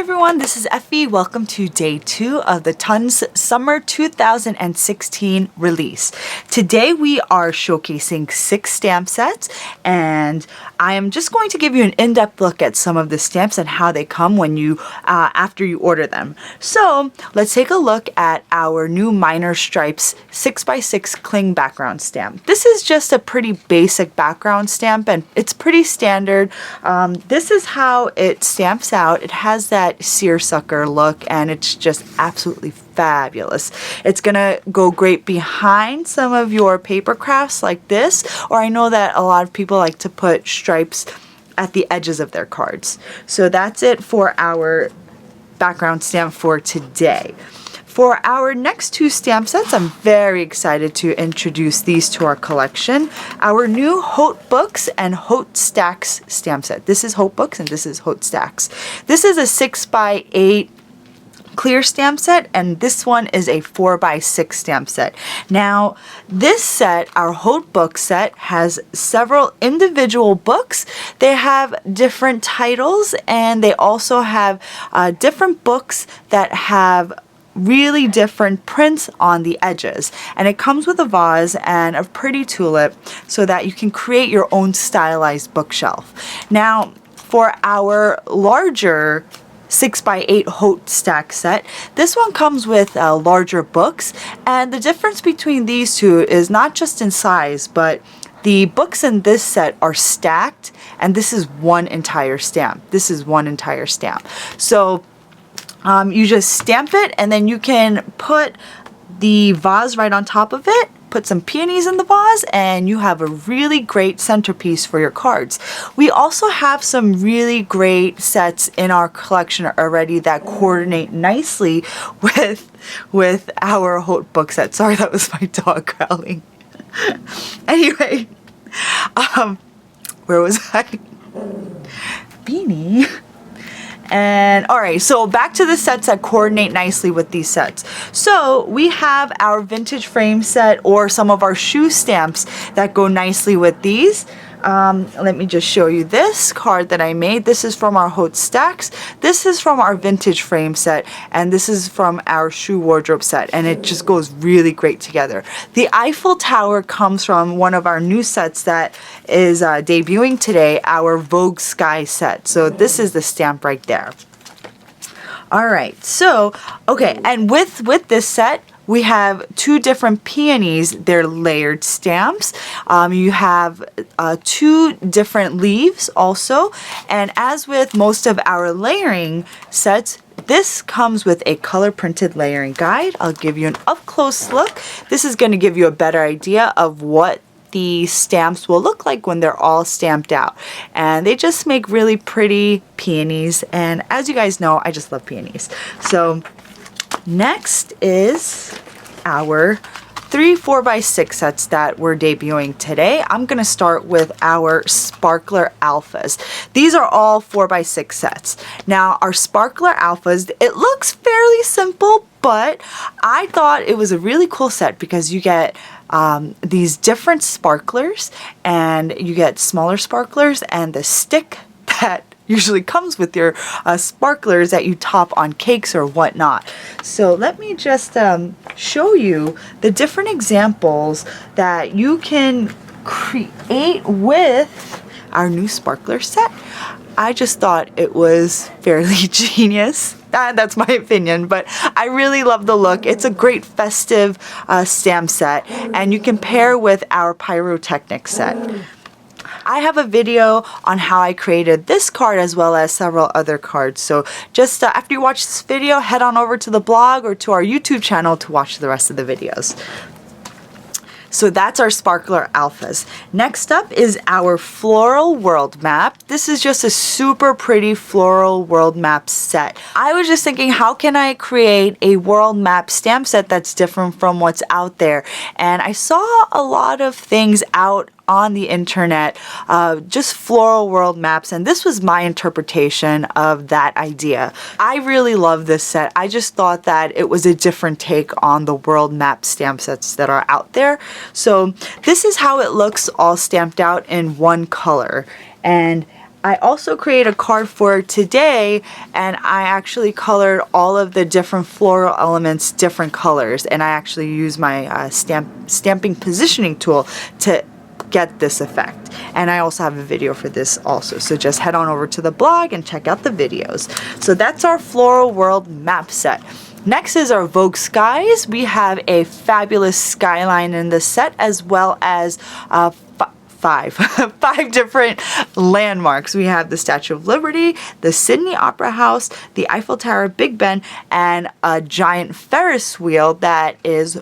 everyone, this is Effie. Welcome to day 2 of the Tons Summer 2016 release. Today we are showcasing 6 stamp sets, and I am just going to give you an in-depth look at some of the stamps and how they come when you after you order them. So let's take a look at our new Minor Stripes 6x6 cling background stamp. This is just a pretty basic background stamp and it's pretty standard. This is how it stamps out. It has that seersucker look and it's just absolutely fabulous. It's gonna go great behind some of your paper crafts like this, or I know that a lot of people like to put stripes at the edges of their cards. So that's it for our background stamp for today. For our next 2 stamp sets, I'm very excited to introduce these to our collection. Our new Haute Books and Haute Stacks stamp set. This is Haute Books and this is Haute Stacks. This is a 6x8 clear stamp set, and this one is a 4x6 stamp set. Now, this set, our Haute Book set, has several individual books. They have different titles, and they also have different books that have really different prints on the edges, and it comes with a vase and a pretty tulip so that you can create your own stylized bookshelf. Now, for our larger 6x8 Haute stack set, this one comes with larger books, and the difference between these two is not just in size, but the books in this set are stacked, and this is one entire stamp. This is one entire stamp. So you just stamp it, and then you can put the vase right on top of it, put some peonies in the vase, and you have a really great centerpiece for your cards. We also have some really great sets in our collection already that coordinate nicely with our Haute Book set. Sorry, that was my dog growling. Anyway, where was I? Beanie. And alright, so back to the sets that coordinate nicely with these sets. So we have our vintage frame set, or some of our shoe stamps that go nicely with these. Let me just show you this card that I made. This is from our Haute Stacks. This is from our vintage frame set, and this is from our shoe wardrobe set, and it just goes really great together. The Eiffel Tower comes from one of our new sets that is debuting today, our Vogue Sky set. So this is the stamp right there. All right, so okay, and with this set, we have 2 different peonies. They're layered stamps. You have 2 different leaves also. And as with most of our layering sets, this comes with a color printed layering guide. I'll give you an up close look. This is going to give you a better idea of what the stamps will look like when they're all stamped out. And they just make really pretty peonies. And as you guys know, I just love peonies. So next is our 3 4x6 sets that we're debuting today. I'm going to start with our Sparkler Alphas. These are all 4x6 sets. Now, our Sparkler Alphas, it looks fairly simple, but I thought it was a really cool set because you get these different sparklers, and you get smaller sparklers and the stick that usually comes with your sparklers that you top on cakes or whatnot. So let me just show you the different examples that you can create with our new sparkler set. I just thought it was fairly genius. That's my opinion, but I really love the look. It's a great festive stamp set, and you can pair with our pyrotechnic set. I have a video on how I created this card as well as several other cards. So just after you watch this video, head on over to the blog or to our YouTube channel to watch the rest of the videos. So that's our Sparkler Alphas. Next up is our Floral World Map. This is just a super pretty floral world map set. I was just thinking, how can I create a world map stamp set that's different from what's out there? And I saw a lot of things out on the internet, just floral world maps, and this was my interpretation of that idea. I really love this set. I just thought that it was a different take on the world map stamp sets that are out there. So this is how it looks all stamped out in one color, and I also created a card for today, and I actually colored all of the different floral elements different colors, and I actually use my stamping positioning tool to get this effect. And I also have a video for this also, so just head on over to the blog and check out the videos. So that's our Floral World map set. Next is our Vogue skies. We have a fabulous skyline in this set, as well as five different landmarks. We have the Statue of Liberty, the Sydney Opera House, the Eiffel Tower, Big Ben, and a giant Ferris wheel that is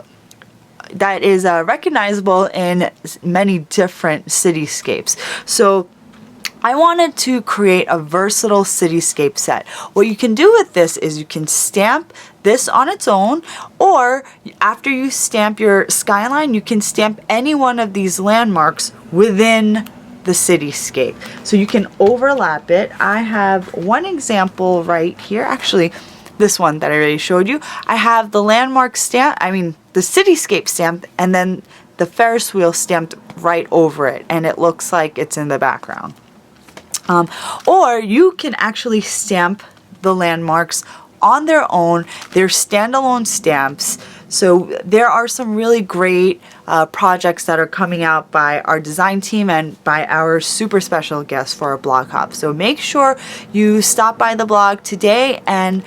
recognizable in many different cityscapes. So I wanted to create a versatile cityscape set. What you can do with this is you can stamp this on its own, or after you stamp your skyline, you can stamp any one of these landmarks within the cityscape. So you can overlap it. I have one example right here. Actually, this one that I already showed you. I have the landmark stamp, the cityscape stamped, and then the Ferris wheel stamped right over it, and it looks like it's in the background. Or you can actually stamp the landmarks on their own. They're standalone stamps. So there are some really great projects that are coming out by our design team and by our super special guests for our blog hop. So make sure you stop by the blog today and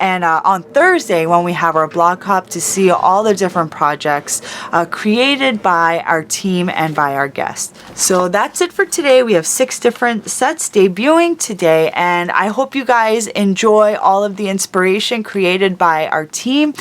on Thursday when we have our blog hop to see all the different projects created by our team and by our guests. So that's it for today. We have 6 different sets debuting today, and I hope you guys enjoy all of the inspiration created by our team.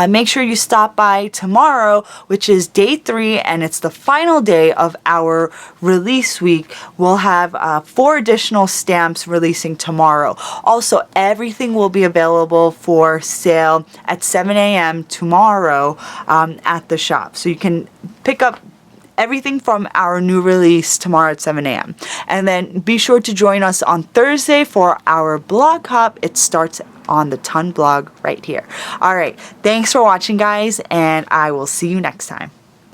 Make sure you stop by tomorrow, which is day 3, and it's the final day of our release week. We'll have 4 additional stamps releasing tomorrow. Also, everything will be available for sale at 7 a.m. tomorrow at the shop. So you can pick up everything from our new release tomorrow at 7 a.m. And then be sure to join us on Thursday for our blog hop. It starts on the Ton blog right here. All right. Thanks for watching, guys, and I will see you next time.